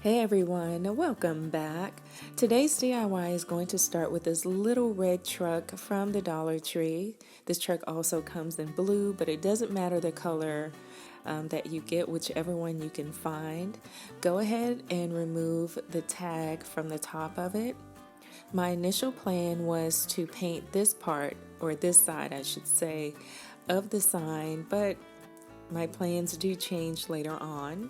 Hey everyone, welcome back. Today's DIY is going to start with this little red truck from the Dollar Tree. This truck also comes in blue, but it doesn't matter the color that you get, whichever one you can find. Go ahead and remove the tag from the top of it. My initial plan was to paint this part, or this side I should say, of the sign, but my plans do change later on.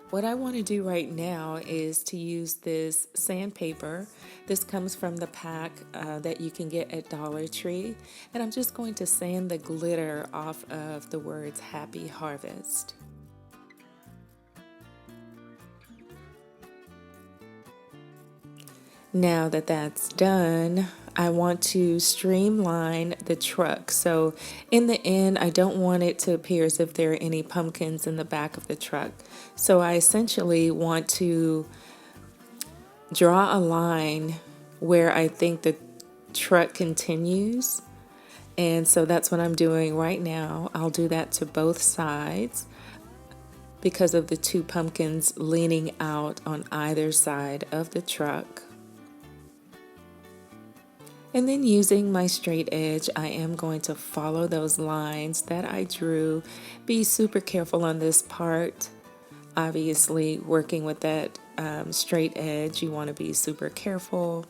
What I want to do right now is to use this sandpaper. This comes from the pack that you can get at Dollar Tree. And I'm just going to sand the glitter off of the words Happy Harvest. Now that that's done, I want to streamline the truck. So in the end, I don't want it to appear as if there are any pumpkins in the back of the truck. So I essentially want to draw a line where I think the truck continues. And so that's what I'm doing right now. I'll do that to both sides because of the two pumpkins leaning out on either side of the truck. And then using my straight edge, I am going to follow those lines that I drew. Be super careful on this part. Obviously, working with that straight edge, you want to be super careful.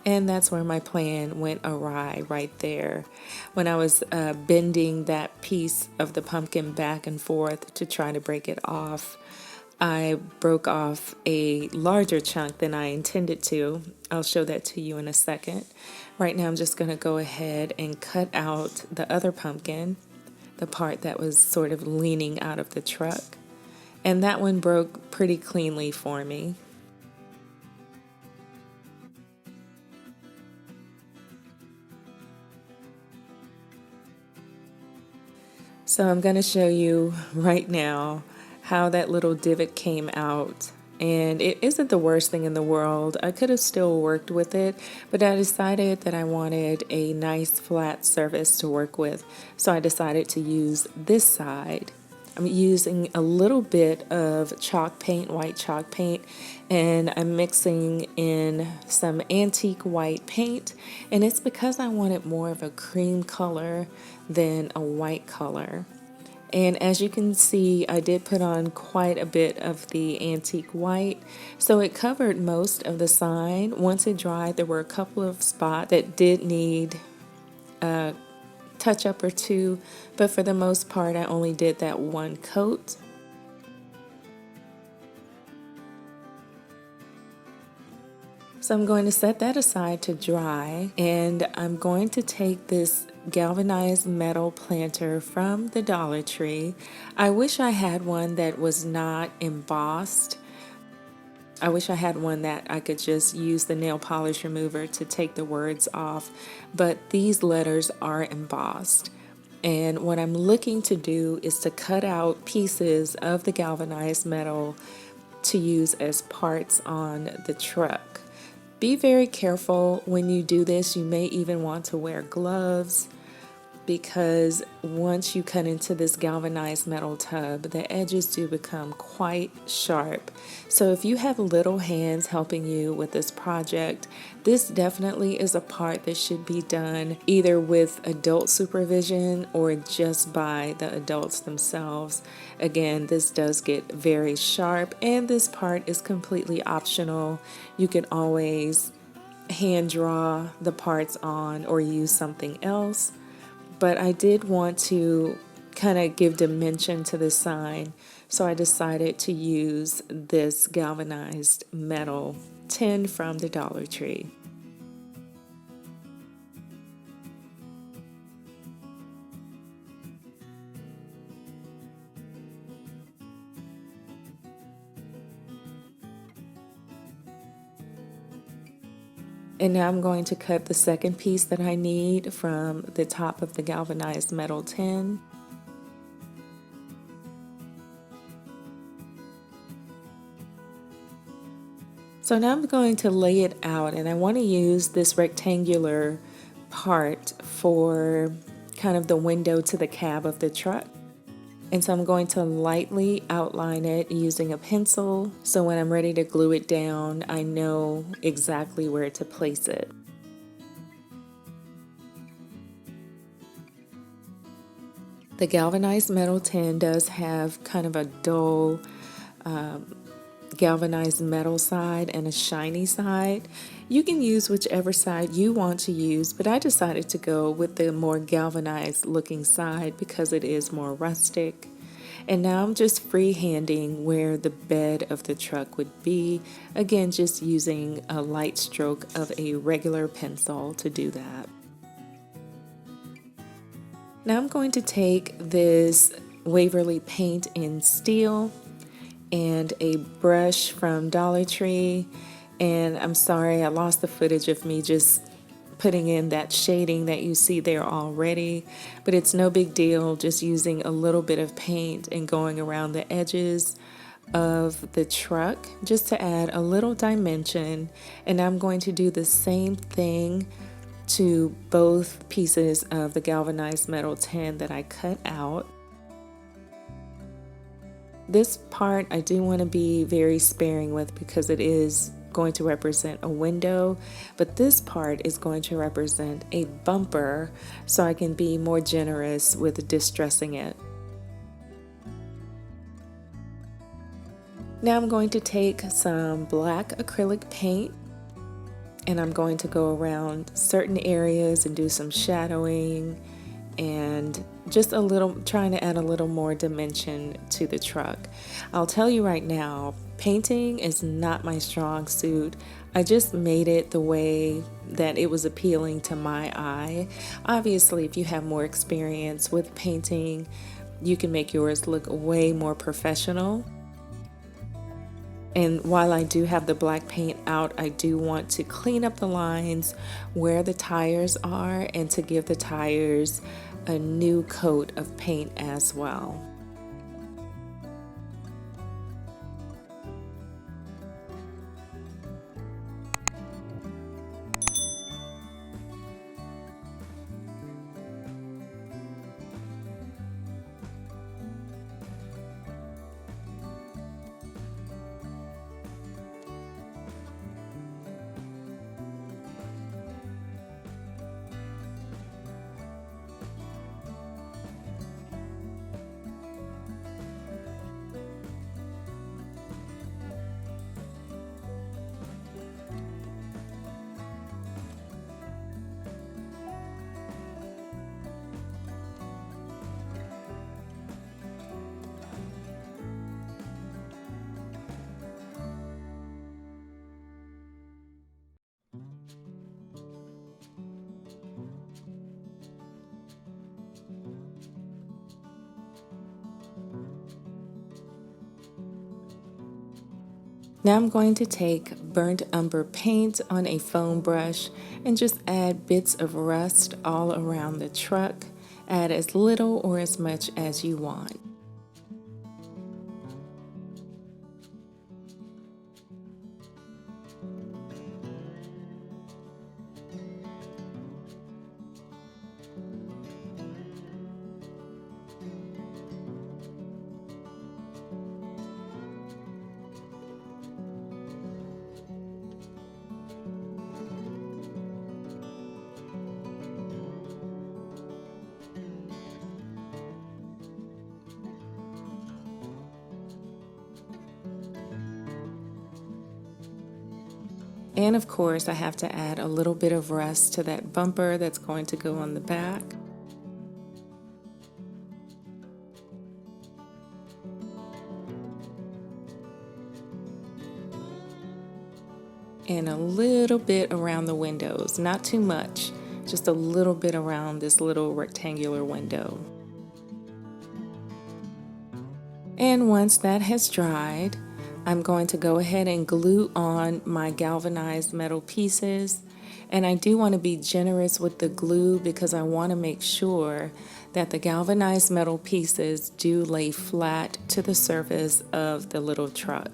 And that's where my plan went awry right there. When I was bending that piece of the pumpkin back and forth to try to break it off, I broke off a larger chunk than I intended to. I'll show that to you in a second. Right now I'm just going to go ahead and cut out the other pumpkin, the part that was sort of leaning out of the truck. And that one broke pretty cleanly for me. So I'm going to show you right now how that little divot came out. And it isn't the worst thing in the world. I could have still worked with it, but I decided that I wanted a nice flat surface to work with. So I decided to use this side. I'm using a little bit of chalk paint, white chalk paint, and I'm mixing in some antique white paint. And it's because I wanted more of a cream color than a white color. And as you can see, I did put on quite a bit of the antique white, so it covered most of the sign. Once it dried, there were a couple of spots that did need a touch up or two, but for the most part, I only did that one coat. So I'm going to set that aside to dry, and I'm going to take this galvanized metal planter from the Dollar Tree. I wish I had one that was not embossed. I wish I had one that I could just use the nail polish remover to take the words off, but these letters are embossed. And what I'm looking to do is to cut out pieces of the galvanized metal to use as parts on the truck. Be very careful when you do this. You may even want to wear gloves because once you cut into this galvanized metal tub, the edges do become quite sharp. So if you have little hands helping you with this project, this definitely is a part that should be done either with adult supervision or just by the adults themselves. Again, this does get very sharp, and this part is completely optional. You can always hand draw the parts on or use something else. But I did want to kind of give dimension to the sign, so I decided to use this galvanized metal tin from the Dollar Tree. And now I'm going to cut the second piece that I need from the top of the galvanized metal tin. So now I'm going to lay it out, and I want to use this rectangular part for kind of the window to the cab of the truck. And so I'm going to lightly outline it using a pencil, so when I'm ready to glue it down, I know exactly where to place it. The galvanized metal tin does have kind of a dull galvanized metal side and a shiny side. You can use whichever side you want to use, but I decided to go with the more galvanized looking side because it is more rustic. And now I'm just freehanding where the bed of the truck would be. Again, just using a light stroke of a regular pencil to do that. Now I'm going to take this Waverly paint in steel and a brush from Dollar Tree, and I'm sorry I lost the footage of me just putting in that shading that you see there already, but it's no big deal, just using a little bit of paint and going around the edges of the truck just to add a little dimension. And I'm going to do the same thing to both pieces of the galvanized metal tin that I cut out. This part I do want to be very sparing with because it is going to represent a window, but this part is going to represent a bumper, so I can be more generous with distressing it. Now I'm going to take some black acrylic paint and I'm going to go around certain areas and do some shadowing and just a little, trying to add a little more dimension to the truck. I'll tell you right now, painting is not my strong suit. I just made it the way that it was appealing to my eye. Obviously, if you have more experience with painting, you can make yours look way more professional. And while I do have the black paint out, I do want to clean up the lines where the tires are and to give the tires a new coat of paint as well. Now I'm going to take burnt umber paint on a foam brush and just add bits of rust all around the truck. Add as little or as much as you want. And of course, I have to add a little bit of rust to that bumper that's going to go on the back. And a little bit around the windows, not too much, just a little bit around this little rectangular window. And once that has dried, I'm going to go ahead and glue on my galvanized metal pieces. And I do want to be generous with the glue because I want to make sure that the galvanized metal pieces do lay flat to the surface of the little truck.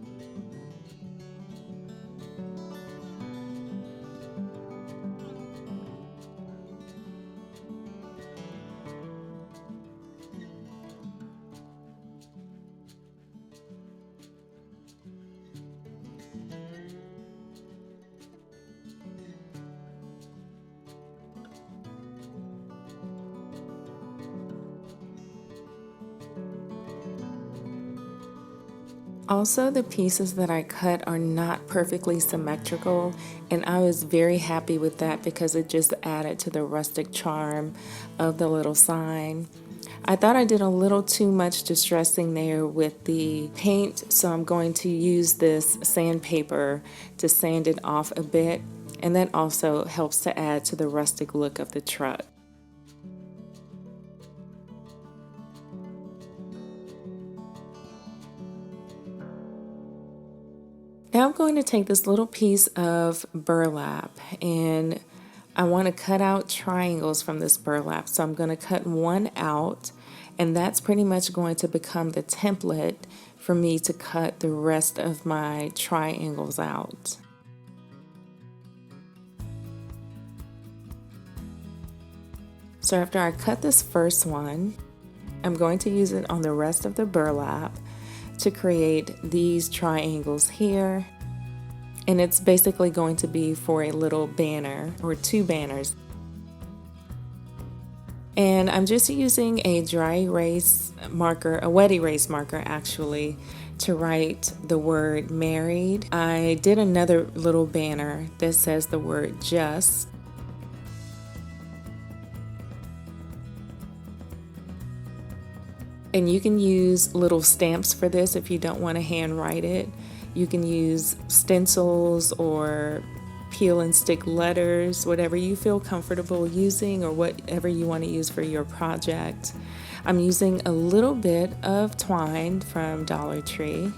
Also, the pieces that I cut are not perfectly symmetrical, and I was very happy with that because it just added to the rustic charm of the little sign. I thought I did a little too much distressing there with the paint, so I'm going to use this sandpaper to sand it off a bit, and that also helps to add to the rustic look of the truck. Now I'm going to take this little piece of burlap and I want to cut out triangles from this burlap. So I'm going to cut one out and that's pretty much going to become the template for me to cut the rest of my triangles out. So after I cut this first one, I'm going to use it on the rest of the burlap to create these triangles here. And it's basically going to be for a little banner or two banners. And I'm just using a dry erase marker, a wet erase marker actually, to write the word married. I did another little banner that says the word just. And you can use little stamps for this if you don't want to handwrite it. You can use stencils or peel and stick letters, whatever you feel comfortable using or whatever you want to use for your project. I'm using a little bit of twine from Dollar Tree.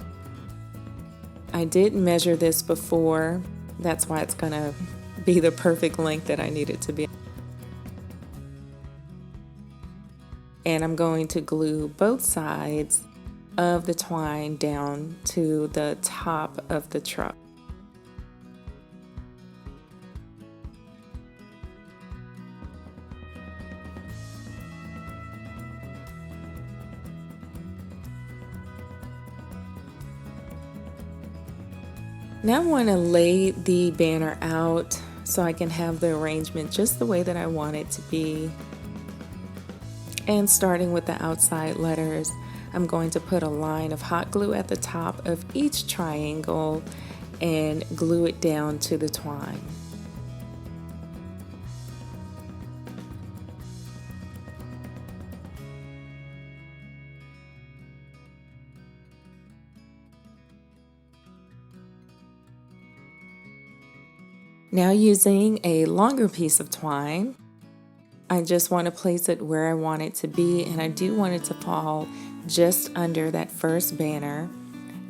I did measure this before. That's why it's going to be the perfect length that I need it to be. And I'm going to glue both sides of the twine down to the top of the truck. Now I want to lay the banner out so I can have the arrangement just the way that I want it to be. And starting with the outside letters, I'm going to put a line of hot glue at the top of each triangle and glue it down to the twine. Now using a longer piece of twine, I just want to place it where I want it to be, and I do want it to fall just under that first banner.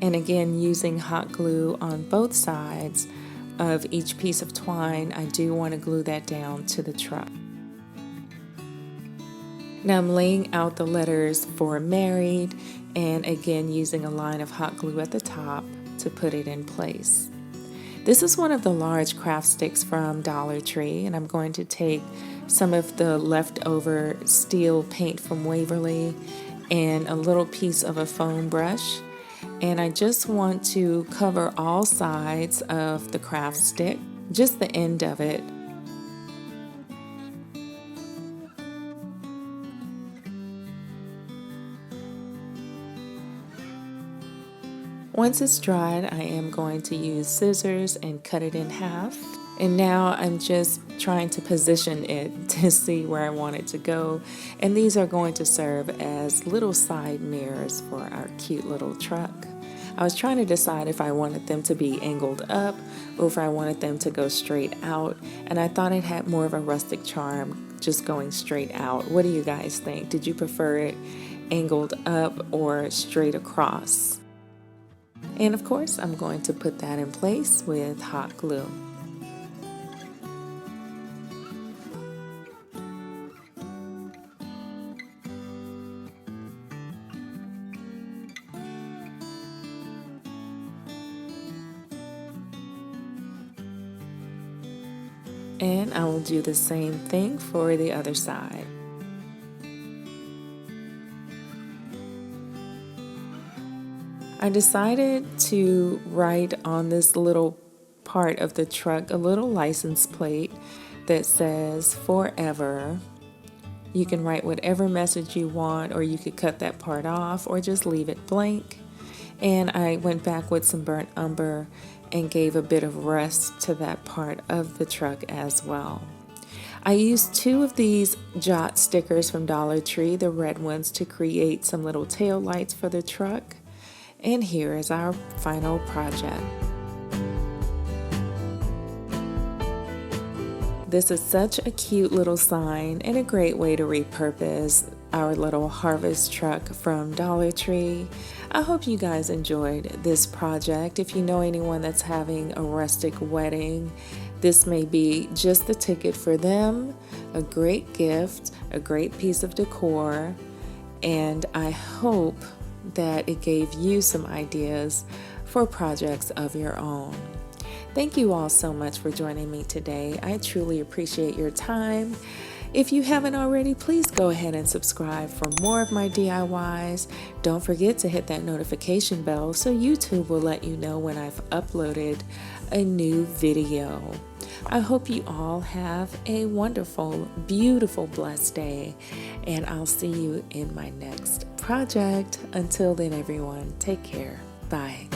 And again, using hot glue on both sides of each piece of twine, I do want to glue that down to the truck. Now I'm laying out the letters for married, and again using a line of hot glue at the top to put it in place. This is one of the large craft sticks from Dollar Tree, and I'm going to take some of the leftover steel paint from Waverly and a little piece of a foam brush. And I just want to cover all sides of the craft stick, just the end of it. Once it's dried, I am going to use scissors and cut it in half. And now I'm just trying to position it to see where I want it to go. And these are going to serve as little side mirrors for our cute little truck. I was trying to decide if I wanted them to be angled up or if I wanted them to go straight out. And I thought it had more of a rustic charm just going straight out. What do you guys think? Did you prefer it angled up or straight across? And of course, I'm going to put that in place with hot glue. And I will do the same thing for the other side. I decided to write on this little part of the truck a little license plate that says forever. You can write whatever message you want, or you could cut that part off or just leave it blank. And I went back with some burnt umber and gave a bit of rest to that part of the truck as well. I used 2 of these Jot stickers from Dollar Tree, the red ones, to create some little tail lights for the truck. And here is our final project. This is such a cute little sign and a great way to repurpose our little harvest truck from Dollar Tree. I hope you guys enjoyed this project. If you know anyone that's having a rustic wedding, this may be just the ticket for them, a great gift, a great piece of decor, and I hope that it gave you some ideas for projects of your own. Thank you all so much for joining me today. I truly appreciate your time. If you haven't already, please go ahead and subscribe for more of my DIYs. Don't forget to hit that notification bell so YouTube will let you know when I've uploaded a new video. I hope you all have a wonderful, beautiful, blessed day, and I'll see you in my next project. Until then, everyone, take care. Bye.